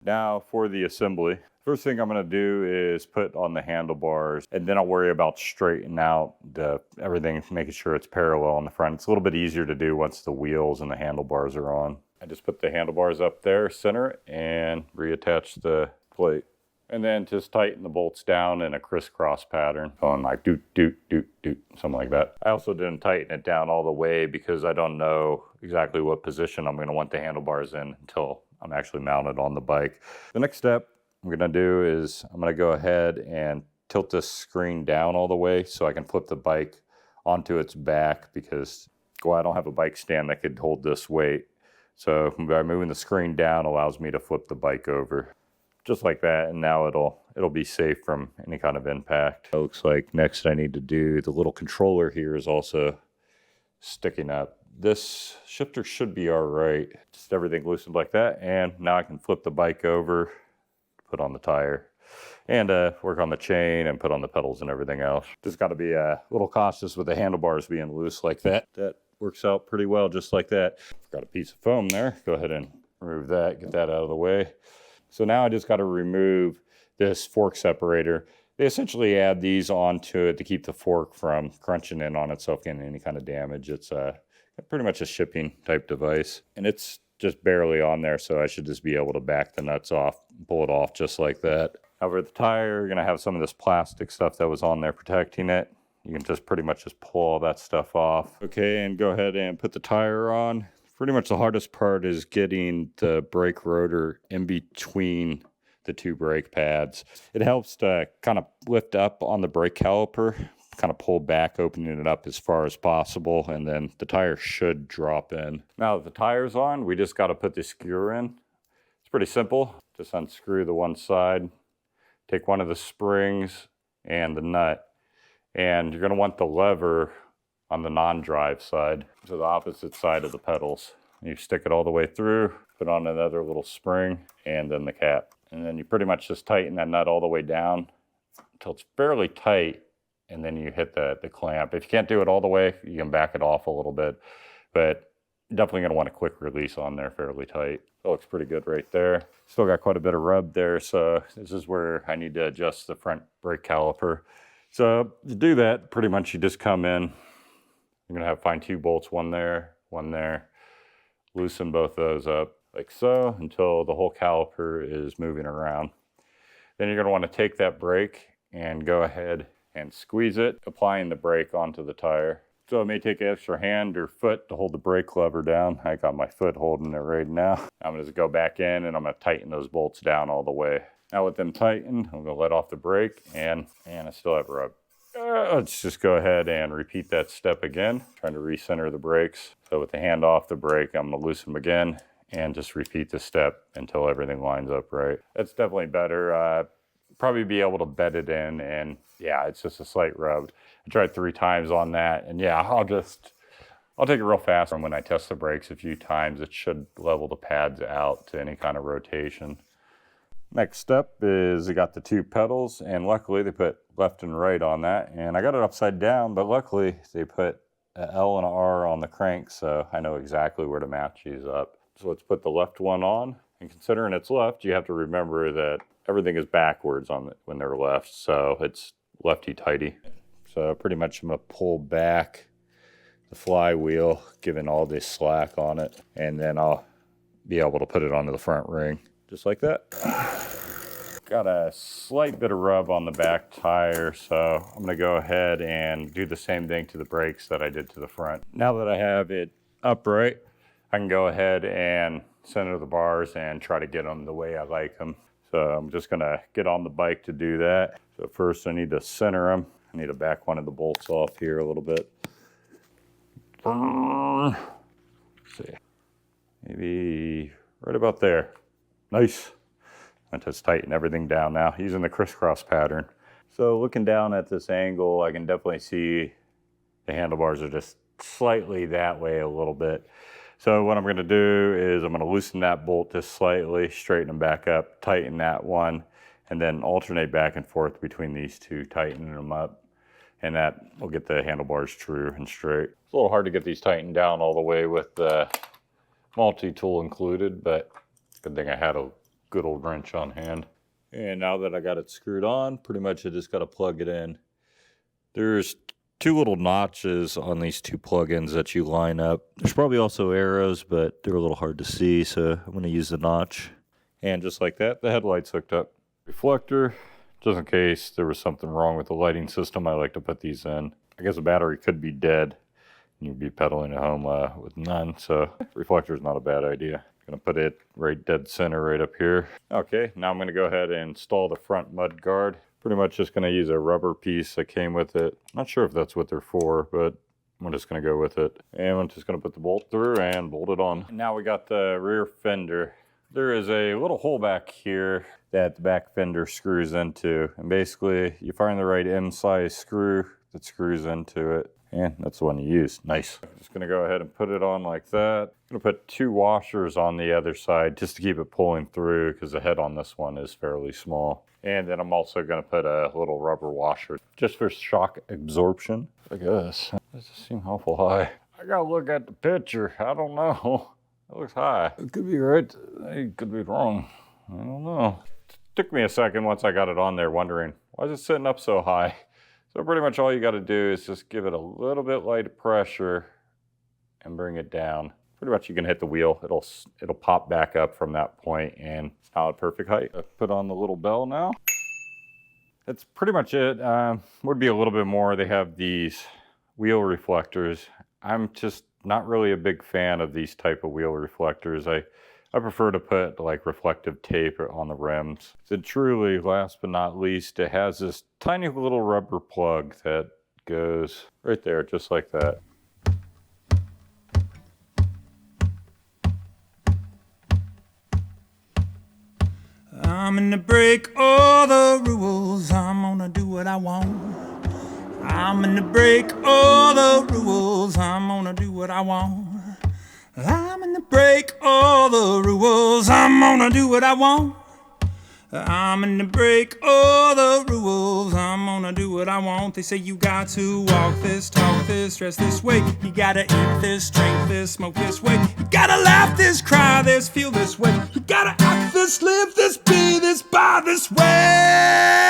Now for the assembly. First thing I'm going to do is put on the handlebars, and then I'll worry about straightening out everything, making sure it's parallel on the front. It's a little bit easier to do once the wheels and the handlebars are on. I just put the handlebars up there, center it, and reattach the plate. And then just tighten the bolts down in a crisscross pattern, going like doot, doot, doot, doot, something like that. I also didn't tighten it down all the way because I don't know exactly what position I'm going to want the handlebars in until I'm actually mounted on the bike. The next step I'm going to do is I'm going to go ahead and tilt this screen down all the way so I can flip the bike onto its back, because I don't have a bike stand that could hold this weight. So by moving the screen down allows me to flip the bike over. Just like that, and now it'll be safe from any kind of impact. It looks like next I need to do, the little controller here is also sticking up. This shifter should be all right. Just everything loosened like that, and now I can flip the bike over, put on the tire, and work on the chain and put on the pedals and everything else. Just got to be a little cautious with the handlebars being loose like that. That works out pretty well just like that. Got a piece of foam there. Go ahead and remove that, get that out of the way. So now I just got to remove this fork separator. They essentially add these onto it to keep the fork from crunching in on itself, getting any kind of damage. It's pretty much a shipping type device, and it's just barely on there, so I should just be able to back the nuts off, pull it off just like that. Over the tire, you're going to have some of this plastic stuff that was on there protecting it. You can just pretty much just pull all that stuff off. Okay, and go ahead and put the tire on. Pretty much the hardest part is getting the brake rotor in between the two brake pads. It helps to kind of lift up on the brake caliper, kind of pull back, opening it up as far as possible, and then the tire should drop in. Now that the tire's on, we just got to put the screw in. It's pretty simple. Just unscrew the one side, take one of the springs and the nut, and you're going to want the lever on the non-drive side, so the opposite side of the pedals. You stick it all the way through, put on another little spring, and then the cap. And then you pretty much just tighten that nut all the way down until it's fairly tight, and then you hit the clamp. If you can't do it all the way, you can back it off a little bit, but you're definitely going to want a quick release on there fairly tight. It looks pretty good right there. Still got quite a bit of rub there, so this is where I need to adjust the front brake caliper. So to do that, pretty much you just come in. You're going to find two bolts, one there, one there. Loosen both those up like so until the whole caliper is moving around. Then you're going to want to take that brake and go ahead and squeeze it, applying the brake onto the tire. So it may take an extra hand or foot to hold the brake lever down. I got my foot holding it right now. I'm going to go back in and I'm going to tighten those bolts down all the way. Now with them tightened, I'm going to let off the brake, and I still have rub. Let's just go ahead and repeat that step again, trying to recenter the brakes. So with the hand off the brake, I'm going to loosen them again and just repeat the step until everything lines up right. That's definitely better. Probably be able to bed it in, and yeah, it's just a slight rub. I tried 3 times on that, and yeah, I'll take it real fast. And when I test the brakes a few times, it should level the pads out to any kind of rotation. Next step is I got the 2 pedals, and luckily they put left and right on that, and I got it upside down, but luckily they put an L and an R on the crank, so I know exactly where to match these up. So let's put the left one on, and considering it's left, you have to remember that everything is backwards on when they're left, so it's lefty-tighty. So pretty much I'm going to pull back the flywheel, giving all this slack on it, and then I'll be able to put it onto the front ring. Just like that. Got a slight bit of rub on the back tire, so I'm gonna go ahead and do the same thing to the brakes that I did to the front. Now that I have it upright, I can go ahead and center the bars and try to get them the way I like them. So I'm just gonna get on the bike to do that. So first I need to center them. I need to back one of the bolts off here a little bit. Let's see, maybe right about there. Nice. I just tighten everything down now using the crisscross pattern. So looking down at this angle, I can definitely see the handlebars are just slightly that way a little bit. So what I'm going to do is I'm going to loosen that bolt just slightly, straighten them back up, tighten that one, and then alternate back and forth between these two, tightening them up. And that will get the handlebars true and straight. It's a little hard to get these tightened down all the way with the multi-tool included, but good thing I had a good old wrench on hand. And now that I got it screwed on, pretty much I just got to plug it in. There's two little notches on these two plug-ins that you line up. There's probably also arrows, but they're a little hard to see, so I'm going to use the notch. And just like that, the headlight's hooked up. Reflector, just in case there was something wrong with the lighting system, I like to put these in. I guess the battery could be dead. You'd be pedaling at home with none, so reflector's not a bad idea. Gonna put it right dead center right up here. Okay, now I'm gonna go ahead and install the front mud guard. Pretty much just gonna use a rubber piece that came with it. Not sure if that's what they're for, but I'm just gonna go with it. And I'm just gonna put the bolt through and bolt it on. Now we got the rear fender. There is a little hole back here that the back fender screws into. And basically, you find the right M-size screw that screws into it. And that's the one you use. Nice. I'm just gonna go ahead and put it on like that. I'm gonna put two washers on the other side just to keep it pulling through because the head on this one is fairly small. And then I'm also gonna put a little rubber washer just for shock absorption. Look at this. This does seem awful high. I gotta look at the picture. I don't know. It looks high. It could be right. It could be wrong. I don't know. It took me a second once I got it on there wondering, why is it sitting up so high? So pretty much all you got to do is just give it a little bit light pressure and bring it down. Pretty much you can hit the wheel. It'll pop back up from that point and it's now at perfect height. I put on the little bell now. That's pretty much it. Would be a little bit more. They have these wheel reflectors. I'm just not really a big fan of these type of wheel reflectors. I prefer to put like reflective tape on the rims. And truly, last but not least, it has this tiny little rubber plug that goes right there, just like that. I'm gonna break all the rules. I'm gonna do what I want. I'm gonna break all the rules. I'm gonna do what I want. I'm gonna break all the rules. I'm gonna do what I want. I'm gonna break all the rules. I'm gonna do what I want. They say you got to walk this, talk this, dress this way. You gotta eat this, drink this, smoke this way. You gotta laugh this, cry this, feel this way. You gotta act this, live this, be this, buy this way.